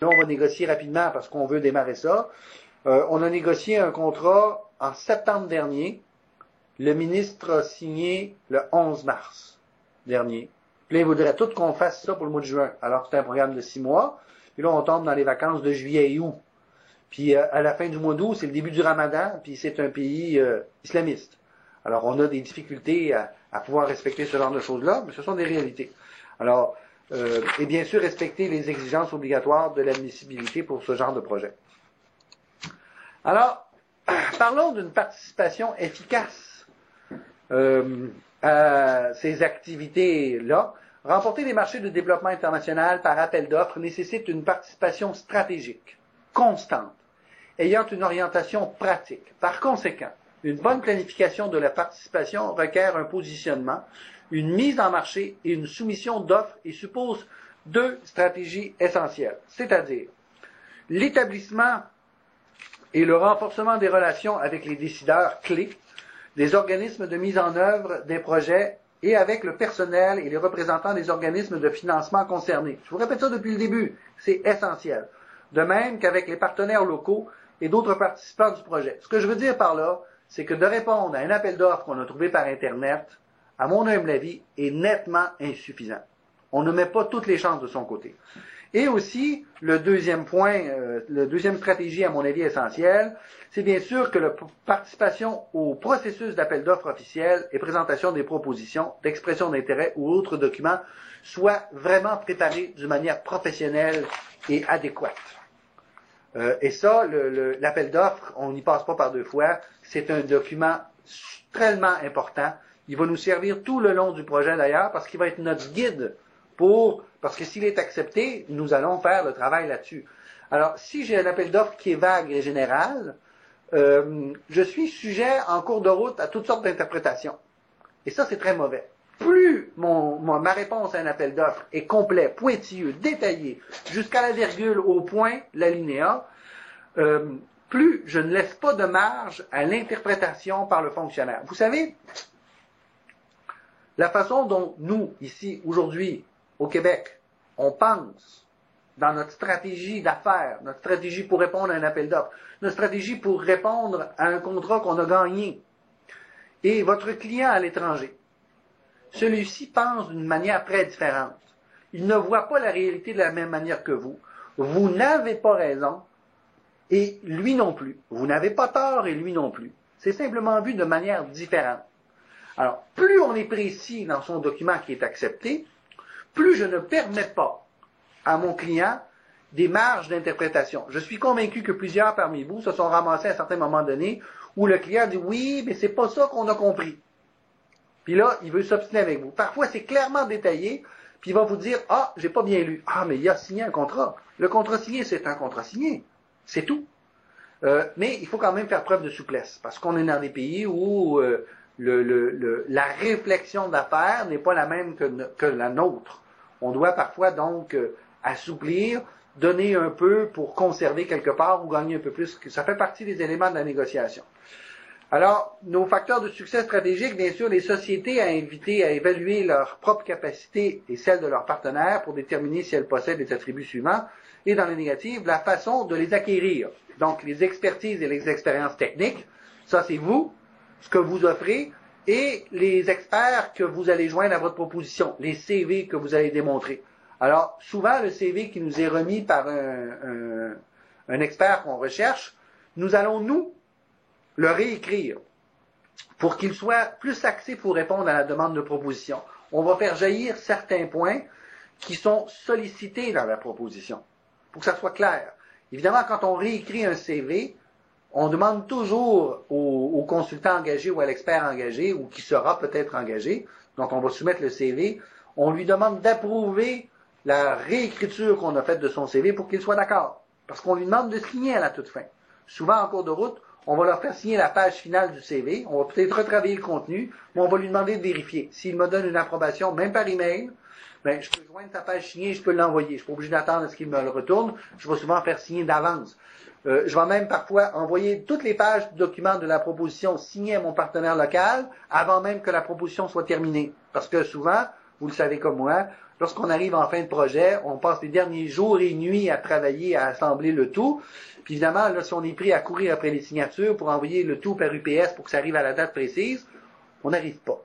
Là, on va négocier rapidement parce qu'on veut démarrer ça. On a négocié un contrat en septembre dernier. Le ministre a signé le 11 mars dernier. Puis là, il voudrait tout qu'on fasse ça pour le mois de juin, alors que c'est un programme de 6 mois. Puis là, on tombe dans les vacances de juillet et août. Puis à la fin du mois d'août, c'est le début du Ramadan, puis c'est un pays islamiste. Alors, on a des difficultés à pouvoir respecter ce genre de choses-là, mais ce sont des réalités. Alors, et bien sûr, respecter les exigences obligatoires de l'admissibilité pour ce genre de projet. Alors, parlons d'une participation efficace à ces activités-là. Remporter des marchés de développement international par appel d'offres nécessite une participation stratégique, constante, ayant une orientation pratique. Par conséquent, une bonne planification de la participation requiert un positionnement, une mise en marché et une soumission d'offres et suppose deux stratégies essentielles, c'est-à-dire l'établissement et le renforcement des relations avec les décideurs clés, des organismes de mise en œuvre des projets et avec le personnel et les représentants des organismes de financement concernés. Je vous répète ça depuis le début, c'est essentiel. De même qu'avec les partenaires locaux et d'autres participants du projet. Ce que je veux dire par là, c'est que de répondre à un appel d'offres qu'on a trouvé par Internet, à mon humble avis, est nettement insuffisant. On ne met pas toutes les chances de son côté. Et aussi, le deuxième point, la deuxième stratégie, à mon avis, essentielle, c'est bien sûr que la participation au processus d'appel d'offres officiel et présentation des propositions, d'expression d'intérêt ou autres documents soit vraiment préparée d'une manière professionnelle et adéquate. Et ça, l'appel d'offres, on n'y passe pas par deux fois, c'est un document tellement important. Il va nous servir tout le long du projet d'ailleurs, parce qu'il va être notre guide parce que s'il est accepté, nous allons faire le travail là-dessus. Alors, si j'ai un appel d'offres qui est vague et général, je suis sujet en cours de route à toutes sortes d'interprétations. Et ça, c'est très mauvais. Plus ma réponse à un appel d'offres est complet, pointilleux, détaillé, jusqu'à la virgule, au point, l'alinéa, plus je ne laisse pas de marge à l'interprétation par le fonctionnaire. Vous savez, la façon dont nous, ici, aujourd'hui, au Québec, on pense dans notre stratégie d'affaires, notre stratégie pour répondre à un appel d'offres, notre stratégie pour répondre à un contrat qu'on a gagné, et votre client à l'étranger, celui-ci pense d'une manière très différente. Il ne voit pas la réalité de la même manière que vous. Vous n'avez pas raison, et lui non plus. Vous n'avez pas tort, et lui non plus. C'est simplement vu de manière différente. Alors, plus on est précis dans son document qui est accepté, plus je ne permets pas à mon client des marges d'interprétation. Je suis convaincu que plusieurs parmi vous se sont ramassés à un certain moment donné où le client dit « Oui, mais c'est pas ça qu'on a compris. » Puis là, il veut s'obstiner avec vous. Parfois, c'est clairement détaillé, puis il va vous dire « Ah, j'ai pas bien lu. Ah, mais il a signé un contrat. Le contrat signé, c'est un contrat signé. C'est tout. » Mais il faut quand même faire preuve de souplesse, parce qu'on est dans des pays où la réflexion d'affaires n'est pas la même que la nôtre. On doit parfois donc assouplir, donner un peu pour conserver quelque part ou gagner un peu plus. Ça fait partie des éléments de la négociation. Alors, nos facteurs de succès stratégiques, bien sûr, les sociétés à inviter à évaluer leurs propres capacités et celles de leurs partenaires pour déterminer si elles possèdent les attributs suivants. Et dans les négatives, la façon de les acquérir. Donc, les expertises et les expériences techniques, ça c'est vous, ce que vous offrez, et les experts que vous allez joindre à votre proposition, les CV que vous allez démontrer. Alors, souvent, le CV qui nous est remis par un expert qu'on recherche, nous allons, nous, le réécrire pour qu'il soit plus axé pour répondre à la demande de proposition. On va faire jaillir certains points qui sont sollicités dans la proposition, pour que ça soit clair. Évidemment, quand on réécrit un CV, on demande toujours au consultant engagé ou à l'expert engagé, ou qui sera peut-être engagé, donc on va soumettre le CV, on lui demande d'approuver la réécriture qu'on a faite de son CV pour qu'il soit d'accord. Parce qu'on lui demande de signer à la toute fin. Souvent, en cours de route, on va leur faire signer la page finale du CV, on va peut-être retravailler le contenu, mais on va lui demander de vérifier. S'il me donne une approbation, même par email, ben, je peux joindre sa page signée, je peux l'envoyer. Je ne suis pas obligé d'attendre à ce qu'il me le retourne. Je vais souvent faire signer d'avance. Je vais même parfois envoyer toutes les pages du document de la proposition signées à mon partenaire local avant même que la proposition soit terminée. Parce que souvent, vous le savez comme moi, lorsqu'on arrive en fin de projet, on passe les derniers jours et nuits à travailler, à assembler le tout. Puis évidemment, là, si on est pris à courir après les signatures pour envoyer le tout par UPS pour que ça arrive à la date précise, on n'arrive pas.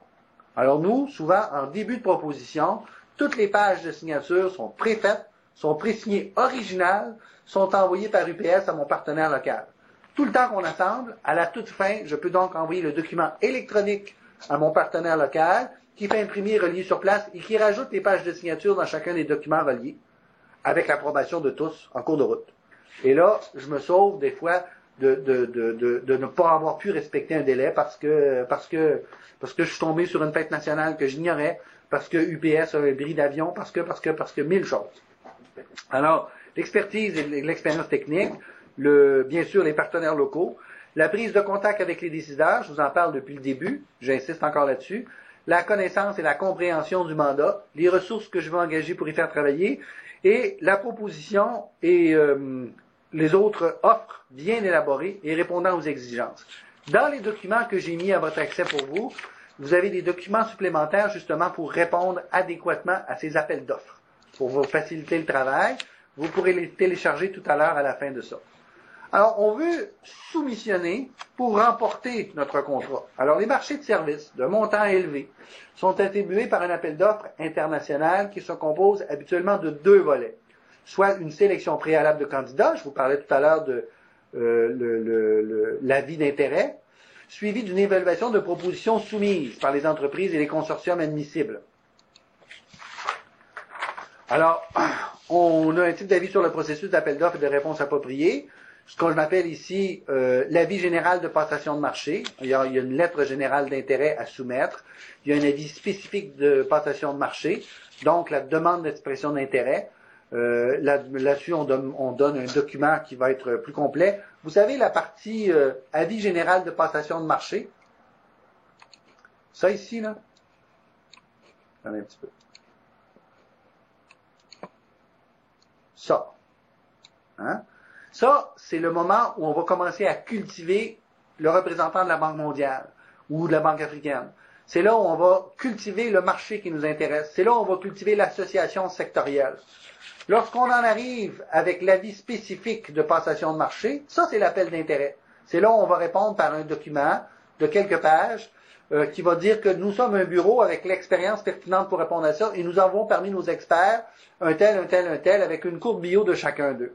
Alors nous, souvent, en début de proposition, toutes les pages de signature sont préfaites, sont pré-signées originales, sont envoyées par UPS à mon partenaire local. Tout le temps qu'on assemble, à la toute fin, je peux donc envoyer le document électronique à mon partenaire local, qui fait imprimer, relier sur place et qui rajoute les pages de signature dans chacun des documents reliés, avec l'approbation de tous en cours de route. Et là, je me sauve des fois de ne pas avoir pu respecter un délai parce que je suis tombé sur une fête nationale que j'ignorais, parce que UPS a un bris d'avion, parce que mille choses. Alors, l'expertise et l'expérience technique, bien sûr les partenaires locaux, la prise de contact avec les décideurs, je vous en parle depuis le début, j'insiste encore là-dessus, la connaissance et la compréhension du mandat, les ressources que je veux engager pour y faire travailler, et la proposition et les autres offres bien élaborées et répondant aux exigences. Dans les documents que j'ai mis à votre accès pour vous, vous avez des documents supplémentaires justement pour répondre adéquatement à ces appels d'offres. Pour vous faciliter le travail, vous pourrez les télécharger tout à l'heure à la fin de ça. Alors, on veut soumissionner pour remporter notre contrat. Alors, les marchés de services de montant élevé sont attribués par un appel d'offres international qui se compose habituellement de 2 volets. Soit une sélection préalable de candidats, je vous parlais tout à l'heure de l'avis d'intérêt, suivi d'une évaluation de propositions soumises par les entreprises et les consortiums admissibles. Alors, on a un type d'avis sur le processus d'appel d'offres et de réponse appropriée, ce qu'on appelle ici l'avis général de passation de marché. Il y a une lettre générale d'intérêt à soumettre. Il y a un avis spécifique de passation de marché, donc la demande d'expression d'intérêt. Là-dessus, on donne un document qui va être plus complet. Vous savez, la partie avis général de passation de marché, ça ici, là, attendez un petit peu. Ça. Hein? Ça, c'est le moment où on va commencer à cultiver le représentant de la Banque mondiale ou de la Banque africaine. C'est là où on va cultiver le marché qui nous intéresse. C'est là où on va cultiver l'association sectorielle. Lorsqu'on en arrive avec l'avis spécifique de passation de marché, ça c'est l'appel d'intérêt. C'est là où on va répondre par un document de quelques pages qui va dire que nous sommes un bureau avec l'expérience pertinente pour répondre à ça et nous avons parmi nos experts un tel avec une courte bio de chacun d'eux.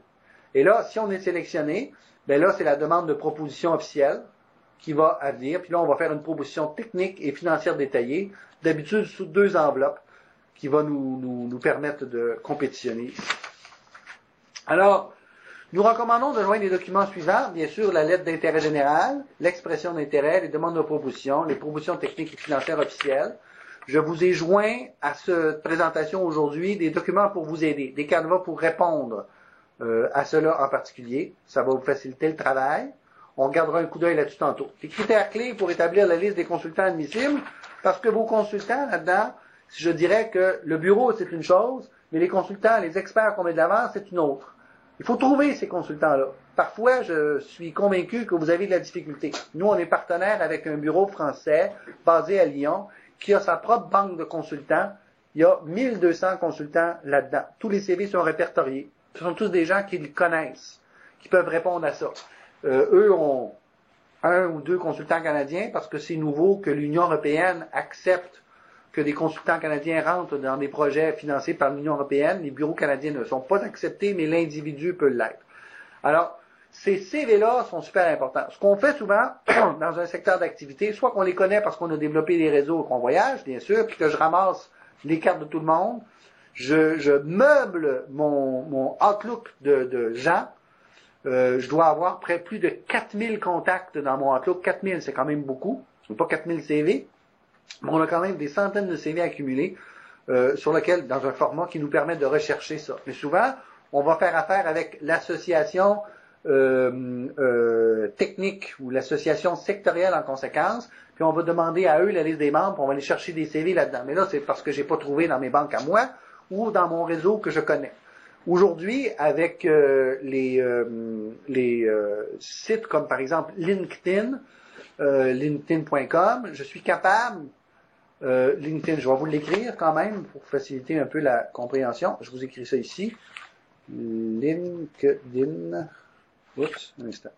Et là, si on est sélectionné, ben là c'est la demande de proposition officielle qui va venir. Puis là, on va faire une proposition technique et financière détaillée, d'habitude sous 2 enveloppes, qui va nous permettre de compétitionner. Alors, nous recommandons de joindre les documents suivants, bien sûr, la lettre d'intérêt général, l'expression d'intérêt, les demandes de proposition, les propositions techniques et financières officielles. Je vous ai joint à cette présentation aujourd'hui des documents pour vous aider, des canevas pour répondre à cela en particulier. Ça va vous faciliter le travail. On gardera un coup d'œil là-dessus tantôt. Les critères clés pour établir la liste des consultants admissibles, parce que vos consultants, là-dedans, je dirais que le bureau, c'est une chose, mais les consultants, les experts qu'on met de l'avant, c'est une autre. Il faut trouver ces consultants-là. Parfois, je suis convaincu que vous avez de la difficulté. Nous, on est partenaire avec un bureau français basé à Lyon qui a sa propre banque de consultants. Il y a 1200 consultants là-dedans. Tous les CV sont répertoriés. Ce sont tous des gens qui le connaissent, qui peuvent répondre à ça. Eux ont 1 ou 2 consultants canadiens parce que c'est nouveau que l'Union européenne accepte que des consultants canadiens rentrent dans des projets financés par l'Union européenne. Les bureaux canadiens ne sont pas acceptés, mais l'individu peut l'être. Alors, ces CV-là sont super importants. Ce qu'on fait souvent dans un secteur d'activité, soit qu'on les connaît parce qu'on a développé des réseaux et qu'on voyage, bien sûr, puis que je ramasse les cartes de tout le monde, je meuble mon Outlook de gens. Je dois avoir plus de 4000 contacts dans mon Outlook. 4000, c'est quand même beaucoup. Ce n'est pas 4000 CV. Mais on a quand même des centaines de CV accumulés sur lesquels, dans un format qui nous permet de rechercher ça. Mais souvent, on va faire affaire avec l'association technique ou l'association sectorielle en conséquence, puis on va demander à eux la liste des membres, puis on va aller chercher des CV là-dedans. Mais là, c'est parce que j'ai pas trouvé dans mes banques à moi ou dans mon réseau que je connais. Aujourd'hui, avec les sites comme par exemple LinkedIn, LinkedIn.com, je suis capable, LinkedIn, je vais vous l'écrire quand même pour faciliter un peu la compréhension. Je vous écris ça ici. LinkedIn. Oups, un instant.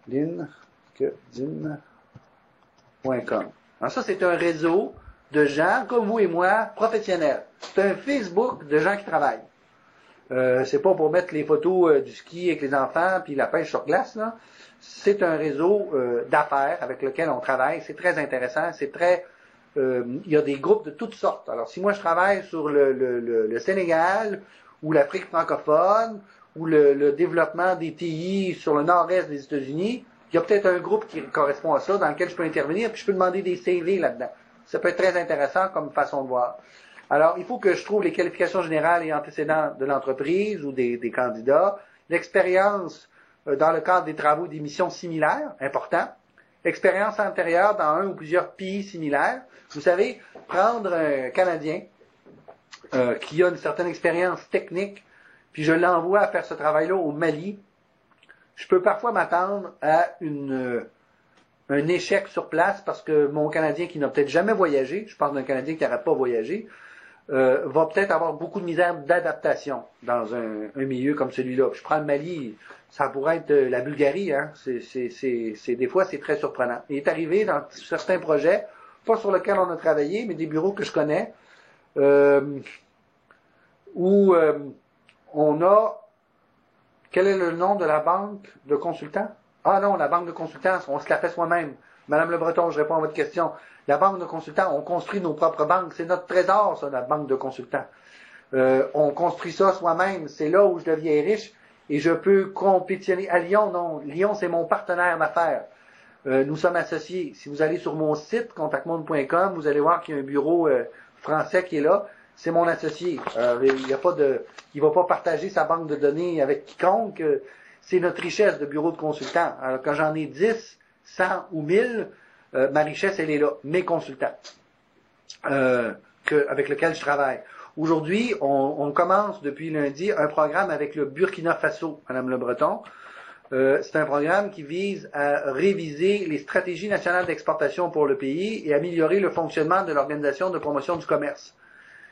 LinkedIn.com. Alors ça, c'est un réseau de gens comme vous et moi, professionnels. C'est un Facebook de gens qui travaillent. C'est pas pour mettre les photos du ski avec les enfants puis la pêche sur glace, là. C'est un réseau d'affaires avec lequel on travaille. C'est très intéressant. C'est très... il y a des groupes de toutes sortes. Alors, si moi je travaille sur le Sénégal ou l'Afrique francophone ou le développement des TI sur le nord-est des États-Unis, il y a peut-être un groupe qui correspond à ça dans lequel je peux intervenir puis je peux demander des CV là-dedans. Ça peut être très intéressant comme façon de voir. Alors, il faut que je trouve les qualifications générales et antécédents de l'entreprise ou des candidats, l'expérience dans le cadre des travaux d'émissions similaires, important, expérience antérieure dans un ou plusieurs pays similaires. Vous savez, prendre un Canadien qui a une certaine expérience technique, puis je l'envoie à faire ce travail-là au Mali, je peux parfois m'attendre à un échec sur place parce que mon Canadien qui n'a peut-être jamais voyagé, je parle d'un Canadien qui n'aurait pas voyagé, va peut-être avoir beaucoup de misère d'adaptation dans un milieu comme celui-là. Je prends le Mali, ça pourrait être la Bulgarie, hein. Des fois, c'est très surprenant. Il est arrivé dans certains projets, pas sur lesquels on a travaillé, mais des bureaux que je connais, où on a... Quel est le nom de la banque de consultants? Ah non, la banque de consultants, on se la fait soi-même. Madame Le Breton, je réponds à votre question. La banque de consultants, on construit nos propres banques. C'est notre trésor, ça, la banque de consultants. On construit ça soi-même. C'est là où je deviens riche et je peux compétitionner. À Lyon, non. Lyon, c'est mon partenaire d'affaires. Nous sommes associés. Si vous allez sur mon site, contactmonde.com, vous allez voir qu'il y a un bureau français qui est là. C'est mon associé. Il va pas partager sa banque de données avec quiconque. C'est notre richesse de bureau de consultants. Alors, quand j'en ai 10, 100 ou 1000, ma richesse, elle est là. Mes consultants. Avec lequel je travaille. Aujourd'hui, on commence depuis lundi un programme avec le Burkina Faso, Madame Le Breton. C'est un programme qui vise à réviser les stratégies nationales d'exportation pour le pays et améliorer le fonctionnement de l'Organisation de promotion du commerce.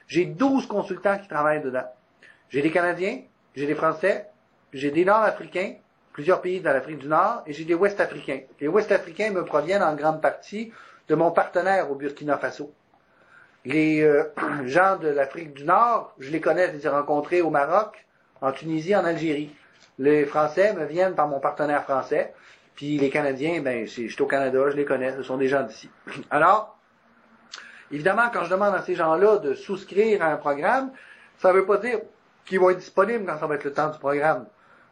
J'ai 12 consultants qui travaillent dedans. J'ai des Canadiens, j'ai des Français, j'ai des Nord-Africains, plusieurs pays dans l'Afrique du Nord, et j'ai des Ouest-Africains. Les Ouest-Africains me proviennent en grande partie de mon partenaire au Burkina Faso. Les gens de l'Afrique du Nord, je les connais, je les ai rencontrés au Maroc, en Tunisie, en Algérie. Les Français me viennent par mon partenaire français, puis les Canadiens, je suis au Canada, je les connais, ce sont des gens d'ici. Alors, évidemment, quand je demande à ces gens-là de souscrire à un programme, ça ne veut pas dire qu'ils vont être disponibles quand ça va être le temps du programme.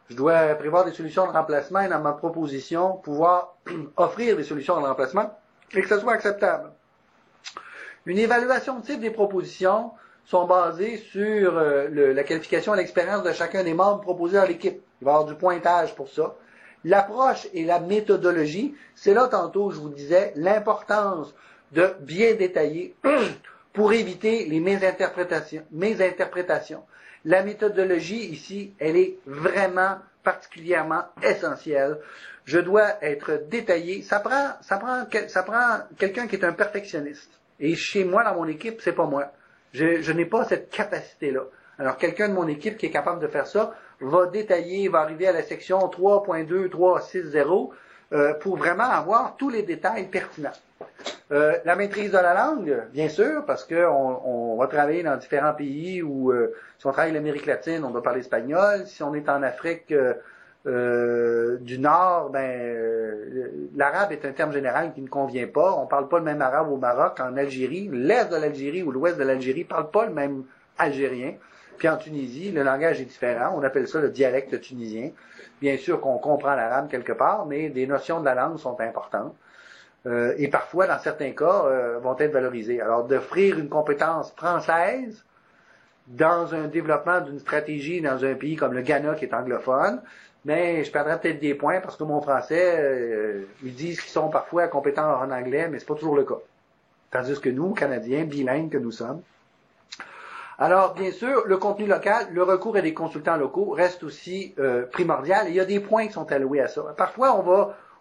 Je dois prévoir des solutions de remplacement et dans ma proposition, pouvoir offrir des solutions de remplacement et que ce soit acceptable. Une évaluation de type des propositions sont basées sur la qualification et l'expérience de chacun des membres proposés à l'équipe. Il va y avoir du pointage pour ça. L'approche et la méthodologie, c'est là tantôt, je vous disais, l'importance de bien détailler pour éviter les mésinterprétations. La méthodologie ici, elle est vraiment particulièrement essentielle. Je dois être détaillé. Ça prend quelqu'un qui est un perfectionniste. Et chez moi, dans mon équipe, c'est pas moi. Je n'ai pas cette capacité-là. Alors, quelqu'un de mon équipe qui est capable de faire ça va détailler, va arriver à la section 3.2, 3.6.0 pour vraiment avoir tous les détails pertinents. La maîtrise de la langue, bien sûr, parce qu'on va travailler dans différents pays où, si on travaille l'Amérique latine, on doit parler espagnol. Si on est en Afrique du Nord, l'arabe est un terme général qui ne convient pas. On ne parle pas le même arabe au Maroc, en Algérie. L'est de l'Algérie ou l'ouest de l'Algérie ne parle pas le même algérien. Puis en Tunisie, le langage est différent. On appelle ça le dialecte tunisien. Bien sûr qu'on comprend l'arabe quelque part, mais des notions de la langue sont importantes. Et parfois, dans certains cas, vont être valorisées. Alors, d'offrir une compétence française dans un développement d'une stratégie dans un pays comme le Ghana qui est anglophone, mais je perdrais peut-être des points parce que mon français, ils disent qu'ils sont parfois compétents en anglais, mais c'est pas toujours le cas. Tandis que nous, Canadiens, bilingues que nous sommes. Alors, bien sûr, le contenu local, le recours à des consultants locaux reste aussi primordial. Et il y a des points qui sont alloués à ça. Parfois,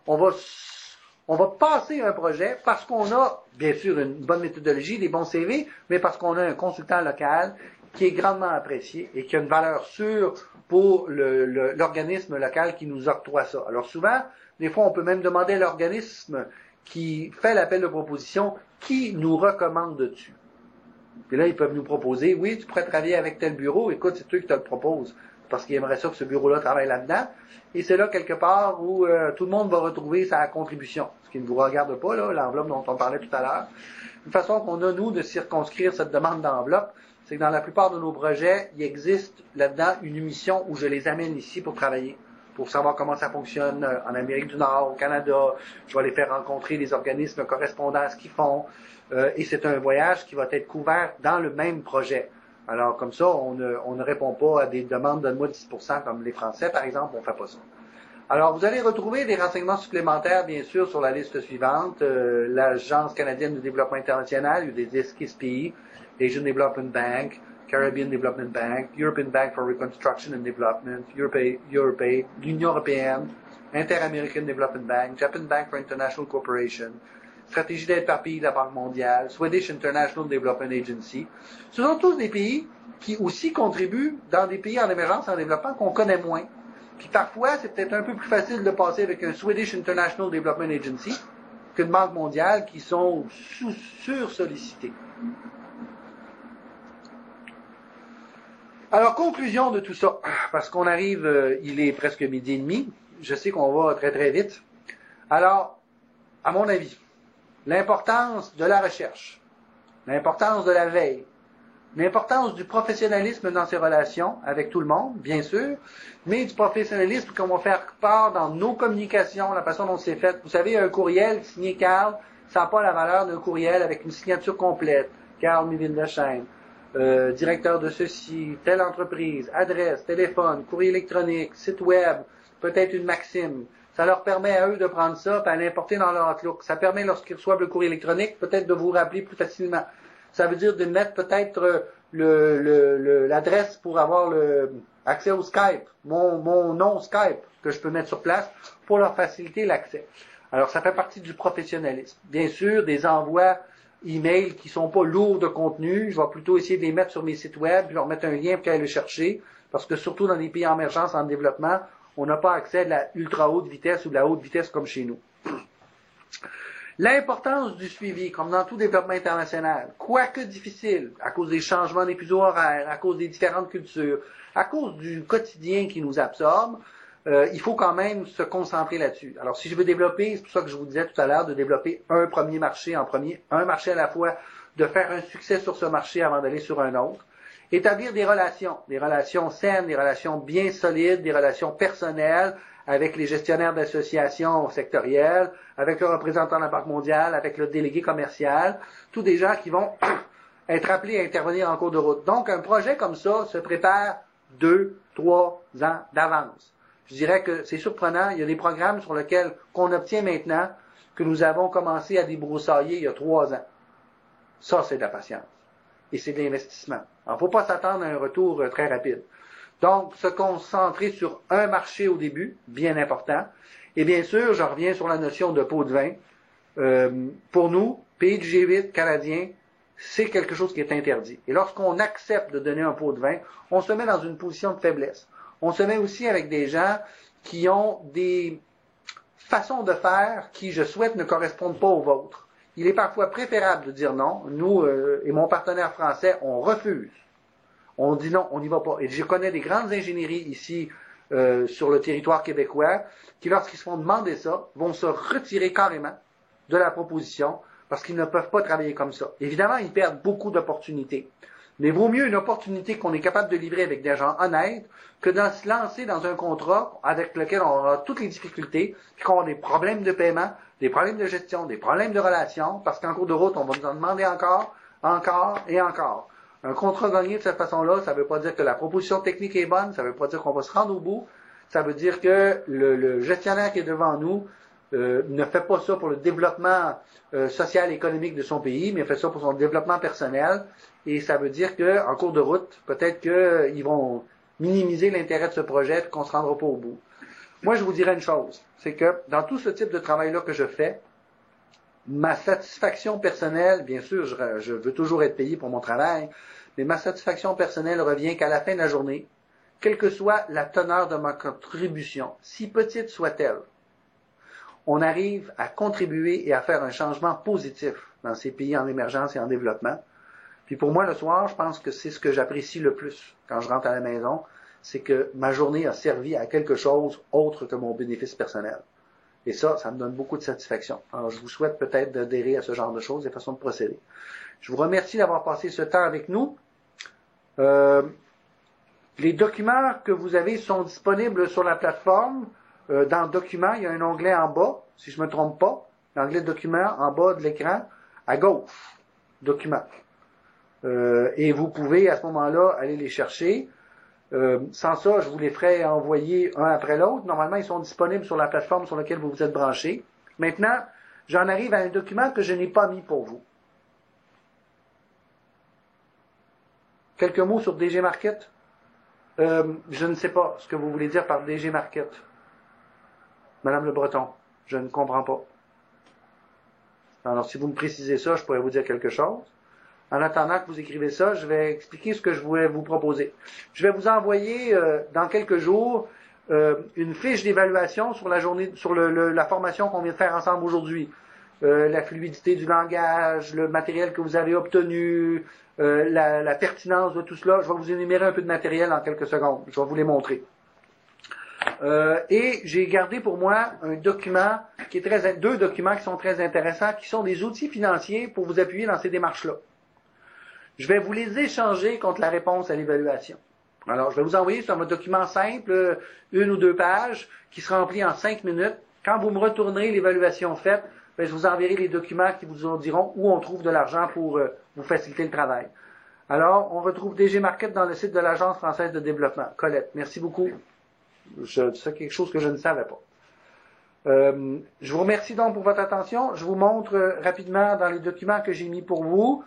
on On va passer un projet parce qu'on a, bien sûr, une bonne méthodologie, des bons CV, mais parce qu'on a un consultant local qui est grandement apprécié et qui a une valeur sûre pour l'organisme local qui nous octroie ça. Alors souvent, des fois, on peut même demander à l'organisme qui fait l'appel de proposition qui nous recommande-tu. Puis là, ils peuvent nous proposer, oui, tu pourrais travailler avec tel bureau, écoute, c'est eux qui te le proposent, parce qu'ils aimeraient ça que ce bureau-là travaille là-dedans. Et c'est là, quelque part, où tout le monde va retrouver sa contribution. Ce qui ne vous regarde pas, là, l'enveloppe dont on parlait tout à l'heure. Une façon qu'on a, nous, de circonscrire cette demande d'enveloppe, c'est que dans la plupart de nos projets, il existe là-dedans une mission où je les amène ici pour travailler, pour savoir comment ça fonctionne en Amérique du Nord, au Canada. Je vais les faire rencontrer des organismes correspondants à ce qu'ils font. Et c'est un voyage qui va être couvert dans le même projet. Alors, comme ça, on ne répond pas à des demandes de moi 10% comme les Français, par exemple, on fait pas ça. Alors, vous allez retrouver des renseignements supplémentaires, bien sûr, sur la liste suivante. L'Agence canadienne de développement international, ou des SKISPI, Asian Development Bank, Caribbean Development Bank, European Bank for Reconstruction and Development, l'Union européenne, Inter-American Development Bank, Japan Bank for International Cooperation, Stratégie d'aide par pays de la Banque mondiale, Swedish International Development Agency. Ce sont tous des pays qui aussi contribuent dans des pays en émergence, en développement, qu'on connaît moins. Puis parfois, c'est peut-être un peu plus facile de passer avec un Swedish International Development Agency qu'une Banque mondiale qui sont sur-sollicités. Alors, conclusion de tout ça, parce qu'on arrive, il est presque 12h30, je sais qu'on va très très vite. Alors, à mon avis, l'importance de la recherche, l'importance de la veille, l'importance du professionnalisme dans ses relations avec tout le monde, bien sûr, mais du professionnalisme qu'on va faire part dans nos communications, la façon dont c'est fait. Vous savez, un courriel signé Carl, ça n'a pas la valeur d'un courriel avec une signature complète. Carl Mivildesheim, directeur de ceci, telle entreprise, adresse, téléphone, courrier électronique, site web, peut-être une maxime. Ça leur permet à eux de prendre ça et à l'importer dans leur Outlook. Ça permet, lorsqu'ils reçoivent le courrier électronique, peut-être de vous rappeler plus facilement. Ça veut dire de mettre peut-être l'adresse pour avoir accès au Skype, mon nom Skype que je peux mettre sur place pour leur faciliter l'accès. Alors, ça fait partie du professionnalisme. Bien sûr, des envois email qui sont pas lourds de contenu. Je vais plutôt essayer de les mettre sur mes sites web, puis leur mettre un lien pour qu'ils aillent le chercher, parce que surtout dans les pays en émergence, en développement, on n'a pas accès à de la ultra haute vitesse ou de la haute vitesse comme chez nous. L'importance du suivi, comme dans tout développement international, quoique difficile, à cause des changements des fuseaux horaires, à cause des différentes cultures, à cause du quotidien qui nous absorbe, il faut quand même se concentrer là-dessus. Alors, si je veux développer, c'est pour ça que je vous disais tout à l'heure, de développer un premier marché en premier, un marché à la fois, de faire un succès sur ce marché avant d'aller sur un autre, établir des relations saines, des relations bien solides, des relations personnelles, avec les gestionnaires d'associations sectorielles, avec le représentant de la Banque mondiale, avec le délégué commercial, tous des gens qui vont être appelés à intervenir en cours de route. Donc, un projet comme ça se prépare 2, 3 ans d'avance. Je dirais que c'est surprenant, il y a des programmes sur lesquels qu'on obtient maintenant que nous avons commencé à débroussailler il y a 3 ans. Ça, c'est de la patience. Et c'est de l'investissement. Alors, il ne faut pas s'attendre à un retour très rapide. Donc, se concentrer sur un marché au début, bien important. Et bien sûr, je reviens sur la notion de pot de vin. Pour nous, pays du G8 canadien, c'est quelque chose qui est interdit. Et lorsqu'on accepte de donner un pot de vin, on se met dans une position de faiblesse. On se met aussi avec des gens qui ont des façons de faire qui, je souhaite, ne correspondent pas aux vôtres. Il est parfois préférable de dire non. Nous et mon partenaire français, on refuse. On dit non, on n'y va pas. Et je connais des grandes ingénieries ici sur le territoire québécois qui, lorsqu'ils se font demander ça, vont se retirer carrément de la proposition parce qu'ils ne peuvent pas travailler comme ça. Évidemment, ils perdent beaucoup d'opportunités. Mais vaut mieux une opportunité qu'on est capable de livrer avec des gens honnêtes que de se lancer dans un contrat avec lequel on aura toutes les difficultés, puis qu'on a des problèmes de paiement, des problèmes de gestion, des problèmes de relations, parce qu'en cours de route, on va nous en demander encore et encore. Un contrat gagné de cette façon-là, ça ne veut pas dire que la proposition technique est bonne, ça ne veut pas dire qu'on va se rendre au bout, ça veut dire que le gestionnaire qui est devant nous ne fait pas ça pour le développement social et économique de son pays, mais fait ça pour son développement personnel, et ça veut dire qu'en cours de route, peut-être qu'ils vont minimiser l'intérêt de ce projet et qu'on ne se rendra pas au bout. Moi, je vous dirais une chose, c'est que dans tout ce type de travail-là que je fais, Ma satisfaction personnelle, bien sûr, je veux toujours être payé pour mon travail, mais ma satisfaction personnelle revient qu'à la fin de la journée, quelle que soit la teneur de ma contribution, si petite soit-elle, on arrive à contribuer et à faire un changement positif dans ces pays en émergence et en développement. Puis pour moi, le soir, je pense que c'est ce que j'apprécie le plus quand je rentre à la maison, c'est que ma journée a servi à quelque chose autre que mon bénéfice personnel. Et ça me donne beaucoup de satisfaction. Alors, je vous souhaite peut-être d'adhérer à ce genre de choses, des façons de procéder. Je vous remercie d'avoir passé ce temps avec nous. Les documents que vous avez sont disponibles sur la plateforme. Dans Documents, il y a un onglet en bas, si je ne me trompe pas. L'onglet Documents, en bas de l'écran, à gauche. Documents. Et vous pouvez, à ce moment-là, aller les chercher. Sans ça, je vous les ferai envoyer un après l'autre. Normalement, ils sont disponibles sur la plateforme sur laquelle vous vous êtes branchés. Maintenant, j'en arrive à un document que je n'ai pas mis pour vous. Quelques mots sur DG Market. Je ne sais pas ce que vous voulez dire par DG Market. Madame Le Breton, je ne comprends pas. Alors, si vous me précisez ça, je pourrais vous dire quelque chose. En attendant que vous écrivez ça, je vais expliquer ce que je voulais vous proposer. Je vais vous envoyer dans quelques jours une fiche d'évaluation sur la journée, sur la formation qu'on vient de faire ensemble aujourd'hui. La fluidité du langage, le matériel que vous avez obtenu, la pertinence de tout cela. Je vais vous énumérer un peu de matériel en quelques secondes. Je vais vous les montrer. Et j'ai gardé pour moi un document qui est deux documents qui sont très intéressants, qui sont des outils financiers pour vous appuyer dans ces démarches-là. Je vais vous les échanger contre la réponse à l'évaluation. Alors, je vais vous envoyer sur un document simple, 1 ou 2 pages, qui se remplit en 5 minutes. Quand vous me retournerez l'évaluation faite, je vous enverrai les documents qui vous diront où on trouve de l'argent pour vous faciliter le travail. Alors, on retrouve DG Market dans le site de l'Agence française de développement. Colette, merci beaucoup. C'est quelque chose que je ne savais pas. Je vous remercie donc pour votre attention. Je vous montre rapidement dans les documents que j'ai mis pour vous.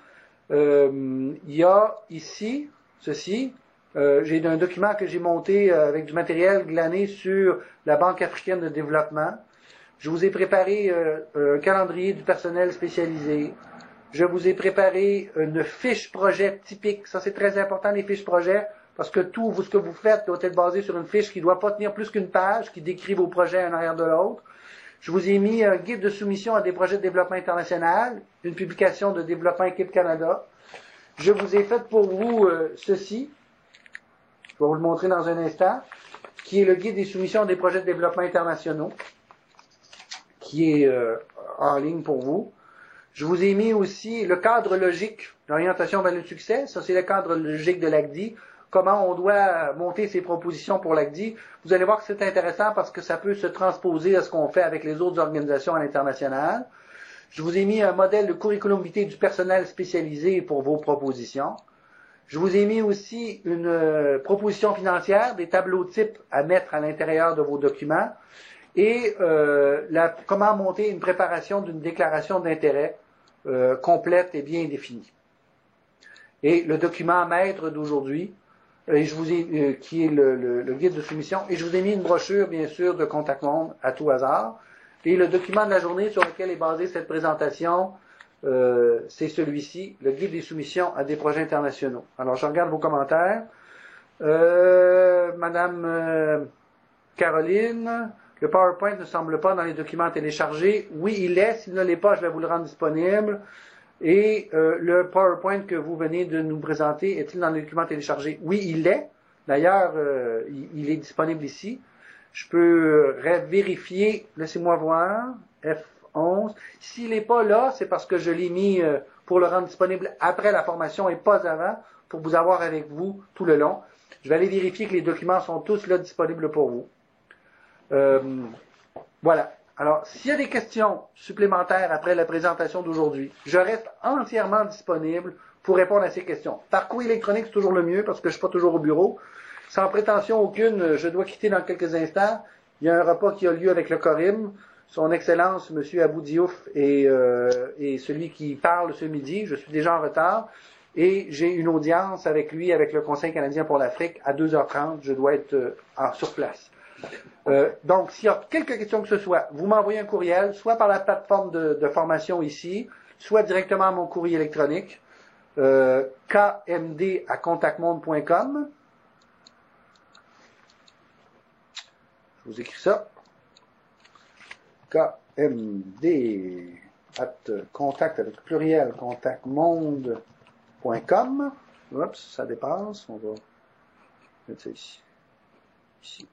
Il y a ici, ceci, j'ai un document que j'ai monté avec du matériel glané sur la Banque africaine de développement. Je vous ai préparé un calendrier du personnel spécialisé. Je vous ai préparé une fiche projet typique. Ça, c'est très important, les fiches projets, parce que tout ce que vous faites doit être basé sur une fiche qui ne doit pas tenir plus qu'une page, qui décrit vos projets en arrière de l'autre. Je vous ai mis un guide de soumission à des projets de développement international, une publication de Développement Équipe Canada. Je vous ai fait pour vous ceci, je vais vous le montrer dans un instant, qui est le guide des soumissions à des projets de développement internationaux, qui est en ligne pour vous. Je vous ai mis aussi le cadre logique, l'orientation vers le succès, ça c'est le cadre logique de l'ACDI, comment on doit monter ses propositions pour l'ACDI. Vous allez voir que c'est intéressant parce que ça peut se transposer à ce qu'on fait avec les autres organisations à l'international. Je vous ai mis un modèle de curriculum vitae du personnel spécialisé pour vos propositions. Je vous ai mis aussi une proposition financière, des tableaux types à mettre à l'intérieur de vos documents et comment monter une préparation d'une déclaration d'intérêt complète et bien définie. Et le document maître d'aujourd'hui, qui est le guide de soumission, et je vous ai mis une brochure, bien sûr, de Contact Monde à tout hasard. Et le document de la journée sur lequel est basée cette présentation, c'est celui-ci, le guide des soumissions à des projets internationaux. Alors, je regarde vos commentaires. Madame Caroline, le PowerPoint ne semble pas dans les documents téléchargés. Oui, il l'est. S'il ne l'est pas, je vais vous le rendre disponible. Et le PowerPoint que vous venez de nous présenter, est-il dans les documents téléchargés? Oui, il l'est. D'ailleurs, il est disponible ici. Je peux vérifier, laissez-moi voir, F11. S'il n'est pas là, c'est parce que je l'ai mis pour le rendre disponible après la formation et pas avant, pour vous avoir avec vous tout le long. Je vais aller vérifier que les documents sont tous là disponibles pour vous. Voilà. Alors, s'il y a des questions supplémentaires après la présentation d'aujourd'hui, je reste entièrement disponible pour répondre à ces questions. Par courrier électronique, c'est toujours le mieux parce que je ne suis pas toujours au bureau. Sans prétention aucune, je dois quitter dans quelques instants. Il y a un repas qui a lieu avec le Corim. Son Excellence, M. Abou Diouf, est celui qui parle ce midi. Je suis déjà en retard. Et j'ai une audience avec lui, avec le Conseil canadien pour l'Afrique, à 2h30. Je dois être sur place. Donc, s'il y a quelques questions que ce soit, vous m'envoyez un courriel, soit par la plateforme de formation ici, soit directement à mon courrier électronique, kmd@contactmonde.com. Je vous écris ça. kmd@ contact avec pluriel contactmonde.com. Oups, ça dépasse. On va mettre ça ici. Ici.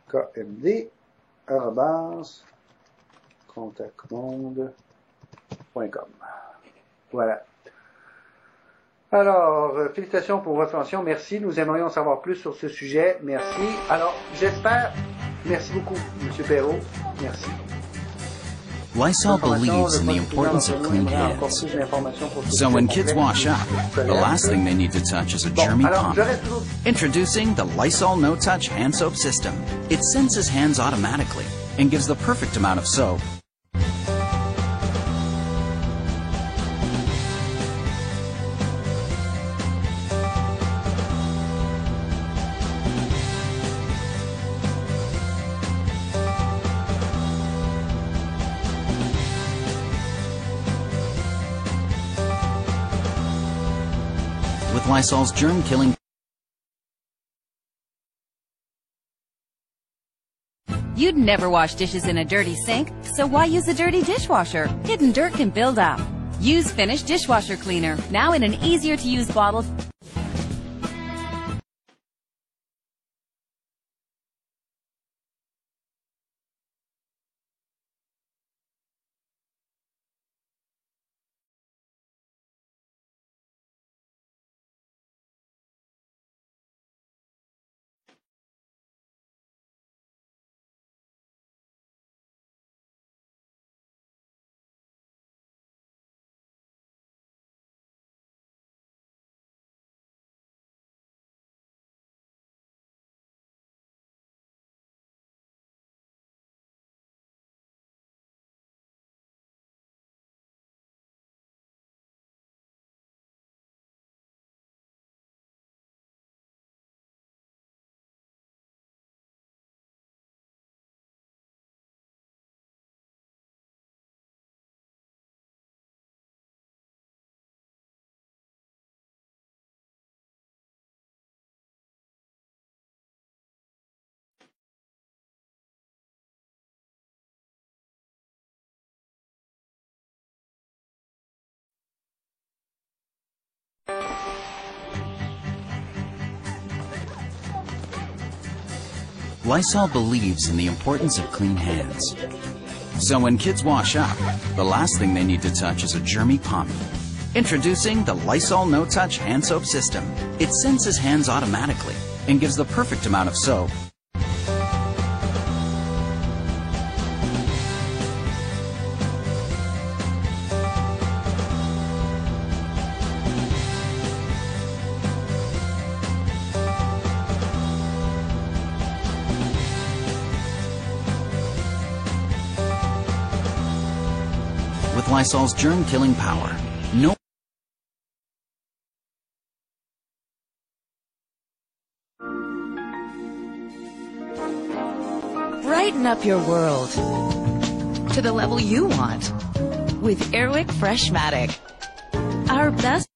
kmd@contactmonde.com. Voilà. Alors, félicitations pour votre attention. Merci. Nous aimerions en savoir plus sur ce sujet. Merci. Alors, j'espère. Merci beaucoup, M. Perrault. Merci. Lysol believes in the importance of clean hands. So when kids wash up, the last thing they need to touch is a germy palm. Introducing the Lysol No-Touch Hand Soap System. It senses hands automatically and gives the perfect amount of soap. With Lysol's germ-killing. You'd never wash dishes in a dirty sink, so why use a dirty dishwasher? Hidden dirt can build up. Use Finish Dishwasher Cleaner, now in an easier-to-use bottle. Lysol believes in the importance of clean hands. So when kids wash up, the last thing they need to touch is a germy pommy. Introducing the Lysol No-Touch Hand Soap System. It senses hands automatically and gives the perfect amount of soap. With Lysol's germ-killing power, no. Brighten up your world to the level you want with Airwick Freshmatic. Our best